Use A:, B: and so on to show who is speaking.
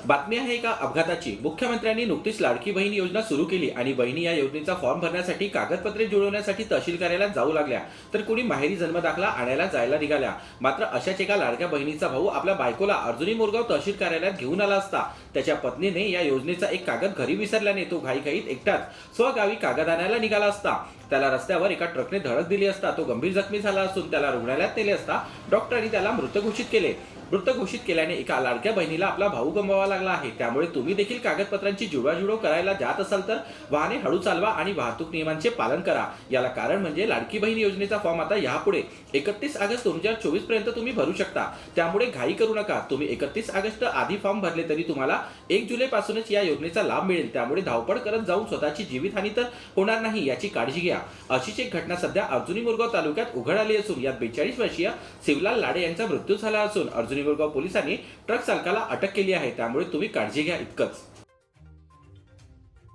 A: बातमी आहे एका अपघाताची। मुख्यमंत्र्यांनी नुकतीच लाडकी बहीण योजना सुरू केली आणि बहिणी या योजनेचा फॉर्म भरण्यासाठी कागदपत्रे जुळवण्यासाठी तहसील कार्यालयात जाऊ लागल्या, तर कुणी माहेरी जन्मदाखला आणायला जायला निघाल्या। मात्र अशाच एका लाडक्या बहिणीचा भाऊ आपल्या बायकोला अर्जुनी मोरगाव तहसील कार्यालयात घेऊन आला असता त्याच्या पत्नीने या योजनेचा एक कागद घरी विसरल्याने तो घाईघाईत एकटाच स्वगावी कागद आणायला निघाला असता त्याला रस्त्यावर एका ट्रकने धडक दिली असता तो गंभीर जखमी झाला असून त्याला रुग्णालयात नेले असता डॉक्टरांनी त्याला मृत घोषित केले। मृत घोषित केल्याने एका लाडक्या बहिणीला आपला भाऊ गमवावा लागला आहे। त्यामुळे तुम्ही देखील कागदपत्रांची जुळवाजुळव करायला जात असाल तर वाहने हळू चालवा आणि वाहतूक नियमांचे पालन करा। याला कारण म्हणजे लाडकी बहीण योजनेचा फॉर्म आता यापुढे 31 ऑगस्ट 2024 पर्यंत तुम्ही भरू शकता। त्यामुळे घाई करू नका। तुम्ही 31 ऑगस्ट आधी फॉर्म भरले तरी तुम्हाला 1 जुलै पासूनच या योजनेचा लाभ मिळेल। त्यामुळे धावपळ करत जाऊन स्वतःची जीवितहानी तर होणार नाही याची काळजी घ्या। अशीच एक घटना सध्या अर्जुनी मोरगाव तालुक्यात उघड आली असून यात 42 वर्षीय शिवलाल लाडे यांचा मृत्यू झाला असून अर्जुनी मोरगाव पोलिसांनी ट्रक चालकाला अटक केली आहे। त्यामुळे तुम्ही काळजी घ्या इतकंच।